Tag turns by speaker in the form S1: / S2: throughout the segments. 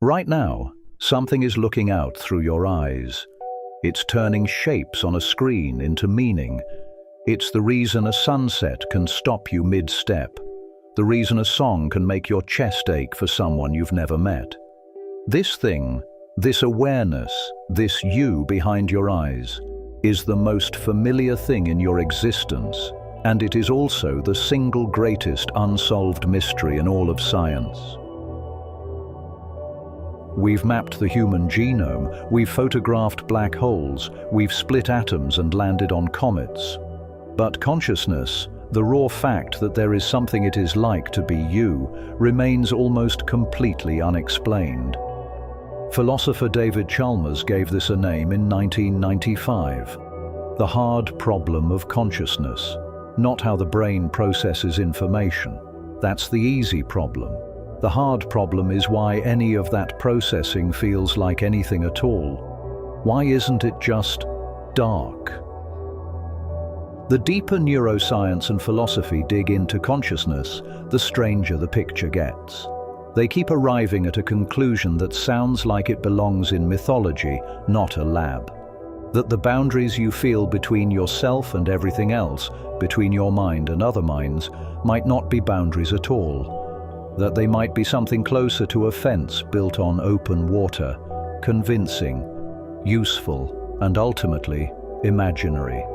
S1: Right now, something is looking out through your eyes. It's turning shapes on a screen into meaning. It's the reason a sunset can stop you mid-step. The reason a song can make your chest ache for someone you've never met. This thing, this awareness, this you behind your eyes, is the most familiar thing in your existence, and it is also the single greatest unsolved mystery in all of science. We've mapped the human genome, we've photographed black holes, we've split atoms and landed on comets. But consciousness, the raw fact that there is something it is like to be you, remains almost completely unexplained. Philosopher David Chalmers gave this a name in 1995. The hard problem of consciousness. Not how the brain processes information. That's the easy problem. The hard problem is why any of that processing feels like anything at all. Why isn't it just dark? The deeper neuroscience and philosophy dig into consciousness, the stranger the picture gets. They keep arriving at a conclusion that sounds like it belongs in mythology, not a lab. That the boundaries you feel between yourself and everything else, between your mind and other minds, might not be boundaries at all. That they might be something closer to a fence built on open water, convincing, useful, and ultimately imaginary.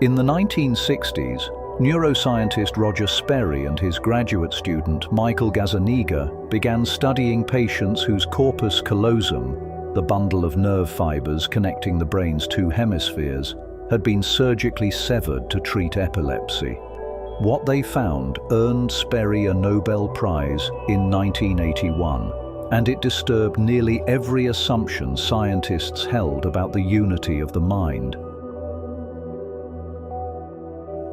S1: In the 1960s, neuroscientist Roger Sperry and his graduate student Michael Gazzaniga began studying patients whose corpus callosum, the bundle of nerve fibers connecting the brain's two hemispheres, had been surgically severed to treat epilepsy. What they found earned Sperry a Nobel Prize in 1981, and it disturbed nearly every assumption scientists held about the unity of the mind.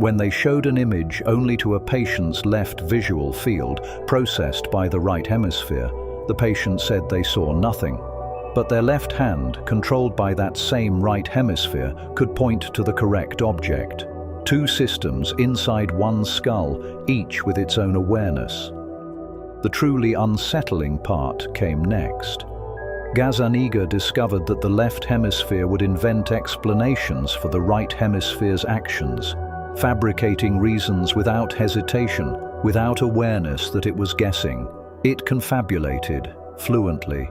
S1: When they showed an image only to a patient's left visual field, processed by the right hemisphere, the patient said they saw nothing. But their left hand, controlled by that same right hemisphere, could point to the correct object. Two systems inside one skull, each with its own awareness. The truly unsettling part came next. Gazzaniga discovered that the left hemisphere would invent explanations for the right hemisphere's actions, fabricating reasons without hesitation, without awareness that it was guessing. It confabulated fluently.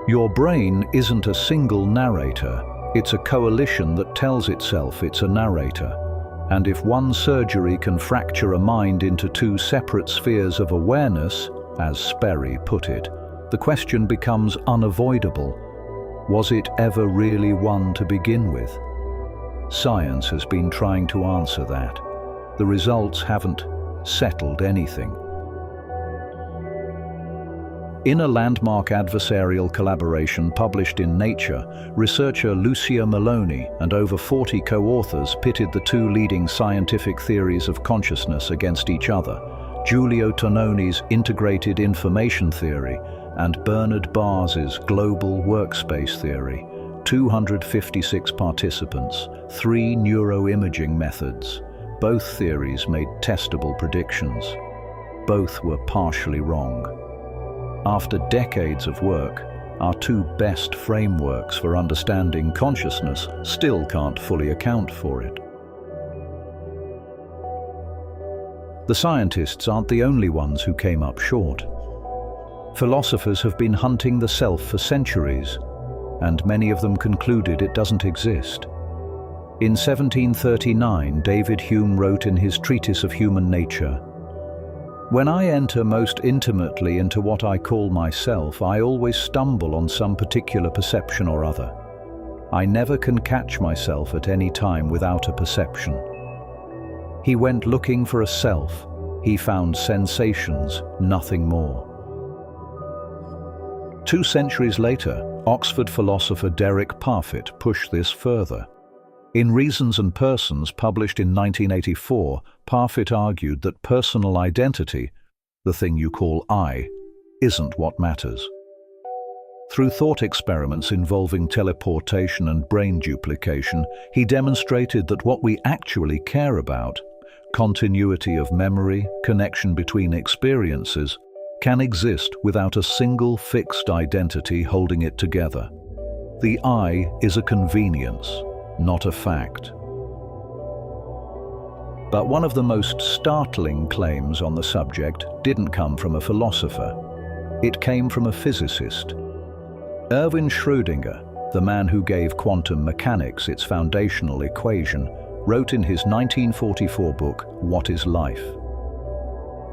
S1: Your brain isn't a single narrator, it's a coalition that tells itself it's a narrator. And if one surgery can fracture a mind into two separate spheres of awareness, as Sperry put it, the question becomes unavoidable. Was it ever really one to begin with? Science has been trying to answer that. The results haven't settled anything. In a landmark adversarial collaboration published in Nature, researcher Lucia Maloney and over 40 co-authors pitted the two leading scientific theories of consciousness against each other, Giulio Tononi's integrated information theory and Bernard Bars's global workspace theory. 256 participants, 3 neuroimaging methods. Both theories made testable predictions. Both were partially wrong. After decades of work, our two best frameworks for understanding consciousness still can't fully account for it. The scientists aren't the only ones who came up short. Philosophers have been hunting the self for centuries, and many of them concluded it doesn't exist. In 1739, David Hume wrote in his Treatise of Human Nature, "When I enter most intimately into what I call myself, I always stumble on some particular perception or other. I never can catch myself at any time without a perception." He went looking for a self. He found sensations, nothing more. 2 centuries later, Oxford philosopher Derek Parfit pushed this further. In Reasons and Persons, published in 1984, Parfit argued that personal identity, the thing you call I, isn't what matters. Through thought experiments involving teleportation and brain duplication, he demonstrated that what we actually care about, continuity of memory, connection between experiences, can exist without a single fixed identity holding it together. The I is a convenience, not a fact. But one of the most startling claims on the subject didn't come from a philosopher. It came from a physicist. Erwin Schrödinger, the man who gave quantum mechanics its foundational equation, wrote in his 1944 book, What is Life?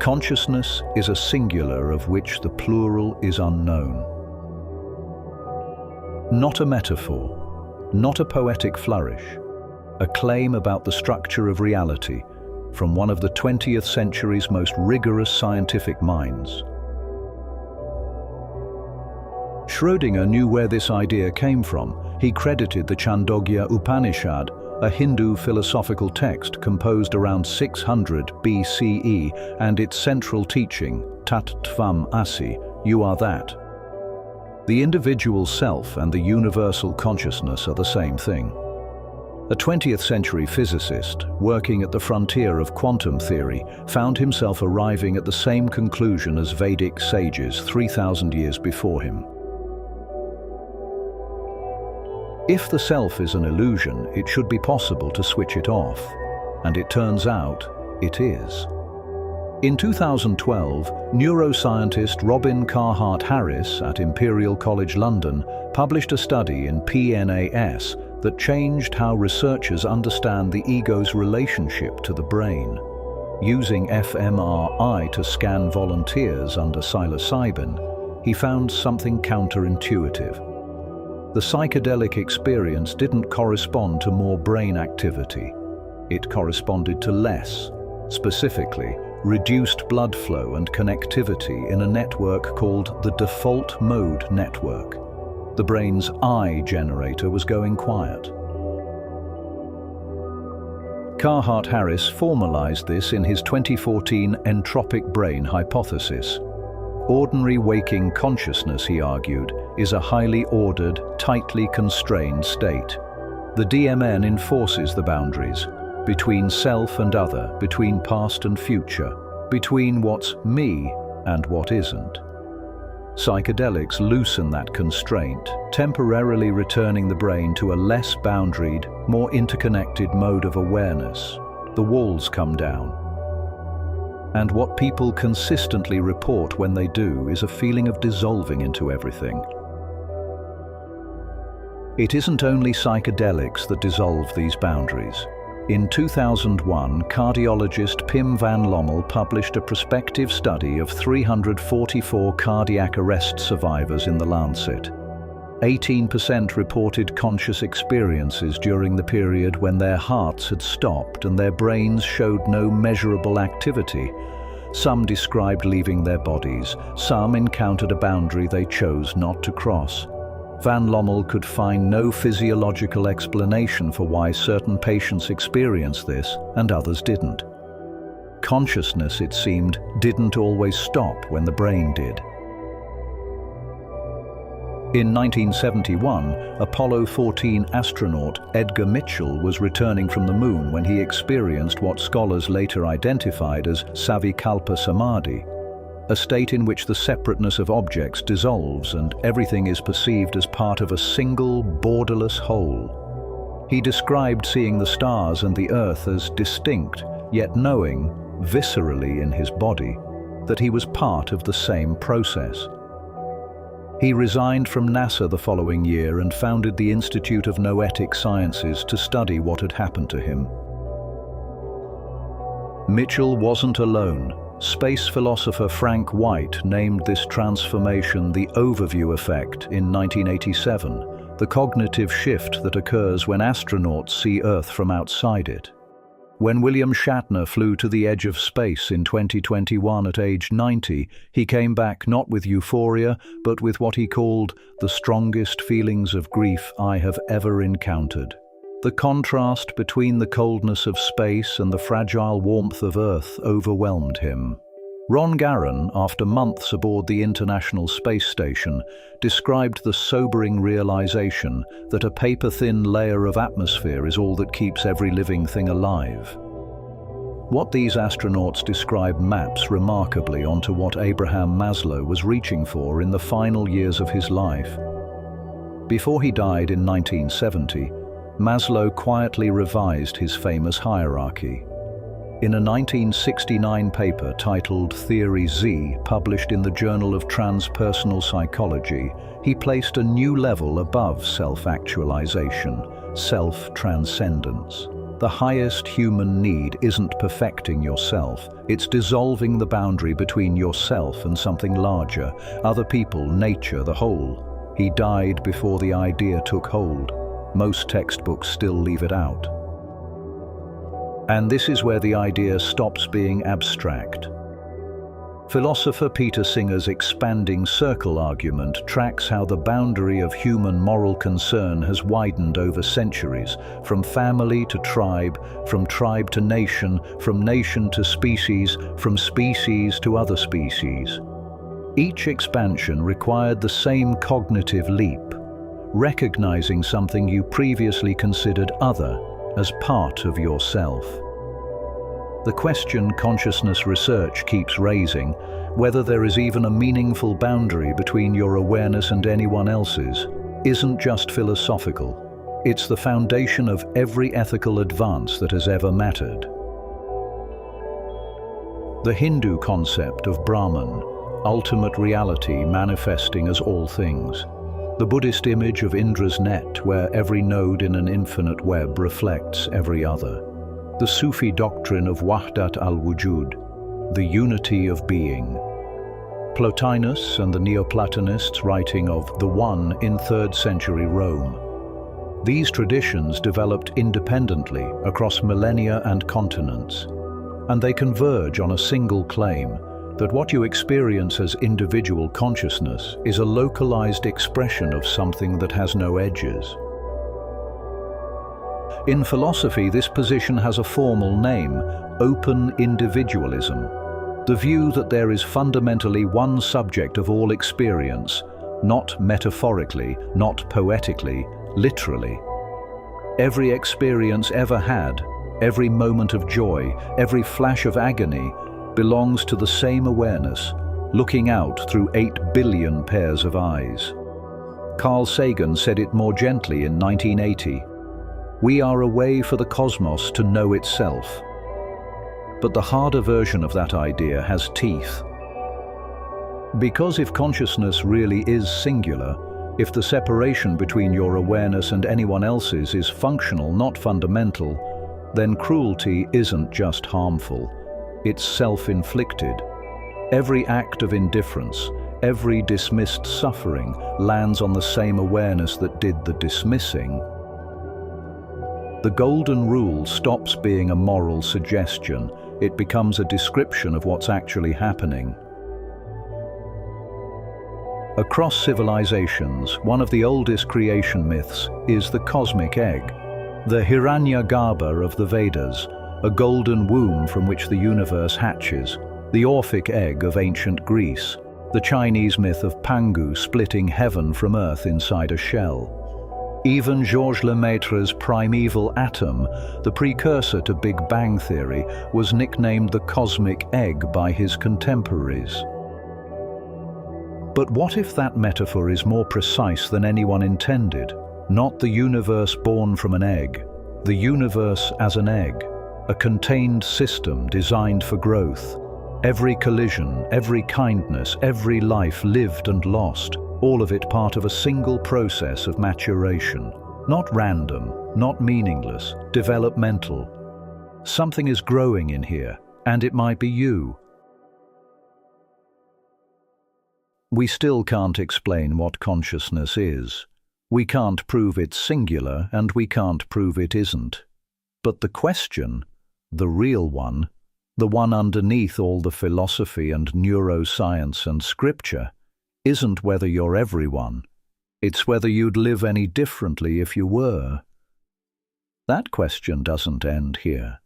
S1: Consciousness is a singular of which the plural is unknown. Not a metaphor, not a poetic flourish, a claim about the structure of reality from one of the 20th century's most rigorous scientific minds. Schrödinger knew where this idea came from. He credited the Chandogya Upanishad, a Hindu philosophical text composed around 600 BCE, and its central teaching, Tat Tvam Asi, you are that. The individual self and the universal consciousness are the same thing. A 20th century physicist, working at the frontier of quantum theory, found himself arriving at the same conclusion as Vedic sages 3,000 years before him. If the self is an illusion, it should be possible to switch it off, and it turns out it is. In 2012, neuroscientist Robin Carhart-Harris at Imperial College London published a study in PNAS that changed how researchers understand the ego's relationship to the brain. Using fMRI to scan volunteers under psilocybin, he found something counterintuitive. The psychedelic experience didn't correspond to more brain activity. It corresponded to less, specifically, reduced blood flow and connectivity in a network called the default mode network. The brain's I generator was going quiet. Carhart-Harris formalized this in his 2014 entropic brain hypothesis. Ordinary waking consciousness, he argued, is a highly ordered, tightly constrained state. The DMN enforces the boundaries between self and other, between past and future, between what's me and what isn't. Psychedelics loosen that constraint, temporarily returning the brain to a less boundaried, more interconnected mode of awareness. The walls come down. And what people consistently report when they do is a feeling of dissolving into everything. It isn't only psychedelics that dissolve these boundaries. In 2001, cardiologist Pim van Lommel published a prospective study of 344 cardiac arrest survivors in The Lancet. 18% reported conscious experiences during the period when their hearts had stopped and their brains showed no measurable activity. Some described leaving their bodies, some encountered a boundary they chose not to cross. Van Lommel could find no physiological explanation for why certain patients experienced this and others didn't. Consciousness, it seemed, didn't always stop when the brain did. In 1971, Apollo 14 astronaut Edgar Mitchell was returning from the moon when he experienced what scholars later identified as Savikalpa Samadhi, a state in which the separateness of objects dissolves and everything is perceived as part of a single, borderless whole. He described seeing the stars and the Earth as distinct, yet knowing, viscerally in his body, that he was part of the same process. He resigned from NASA the following year and founded the Institute of Noetic Sciences to study what had happened to him. Mitchell wasn't alone. Space philosopher Frank White named this transformation the overview effect in 1987, the cognitive shift that occurs when astronauts see Earth from outside it. When William Shatner flew to the edge of space in 2021 at age 90, he came back not with euphoria, but with what he called the strongest feelings of grief I have ever encountered. The contrast between the coldness of space and the fragile warmth of Earth overwhelmed him. Ron Garan, after months aboard the International Space Station, described the sobering realization that a paper-thin layer of atmosphere is all that keeps every living thing alive. What these astronauts describe maps remarkably onto what Abraham Maslow was reaching for in the final years of his life. Before he died in 1970, Maslow quietly revised his famous hierarchy. In a 1969 paper titled Theory Z, published in the Journal of Transpersonal Psychology, he placed a new level above self-actualization, self-transcendence. The highest human need isn't perfecting yourself, it's dissolving the boundary between yourself and something larger, other people, nature, the whole. He died before the idea took hold. Most textbooks still leave it out. And this is where the idea stops being abstract. Philosopher Peter Singer's expanding circle argument tracks how the boundary of human moral concern has widened over centuries, from family to tribe, from tribe to nation, from nation to species, from species to other species. Each expansion required the same cognitive leap, recognizing something you previously considered other as part of yourself. The question consciousness research keeps raising, whether there is even a meaningful boundary between your awareness and anyone else's, isn't just philosophical. It's the foundation of every ethical advance that has ever mattered. The Hindu concept of Brahman, ultimate reality manifesting as all things. The Buddhist image of Indra's net, where every node in an infinite web reflects every other. The Sufi doctrine of Wahdat al-Wujud, the unity of being. Plotinus and the Neoplatonists writing of the One in 3rd century Rome. These traditions developed independently across millennia and continents, and they converge on a single claim that what you experience as individual consciousness is a localized expression of something that has no edges. In philosophy, this position has a formal name: open individualism. The view that there is fundamentally one subject of all experience, not metaphorically, not poetically, literally. Every experience ever had, every moment of joy, every flash of agony, belongs to the same awareness, looking out through 8 billion pairs of eyes. Carl Sagan said it more gently in 1980. We are a way for the cosmos to know itself. But the harder version of that idea has teeth. Because if consciousness really is singular, if the separation between your awareness and anyone else's is functional, not fundamental, then cruelty isn't just harmful, it's self-inflicted. Every act of indifference, every dismissed suffering lands on the same awareness that did the dismissing. The golden rule stops being a moral suggestion. It becomes a description of what's actually happening. Across civilizations, one of the oldest creation myths is the cosmic egg, the Hiranyagarbha of the Vedas, a golden womb from which the universe hatches, the Orphic egg of ancient Greece, the Chinese myth of Pangu splitting heaven from earth inside a shell. Even Georges Lemaitre's primeval atom, the precursor to Big Bang theory, was nicknamed the cosmic egg by his contemporaries. But what if that metaphor is more precise than anyone intended? Not the universe born from an egg, the universe as an egg, a contained system designed for growth. Every collision, every kindness, every life lived and lost, all of it part of a single process of maturation. Not random, not meaningless, developmental. Something is growing in here, and it might be you. We still can't explain what consciousness is. We can't prove it's singular, and we can't prove it isn't. But the question, the real one, the one underneath all the philosophy and neuroscience and scripture, isn't whether you're everyone. It's whether you'd live any differently if you were. That question doesn't end here.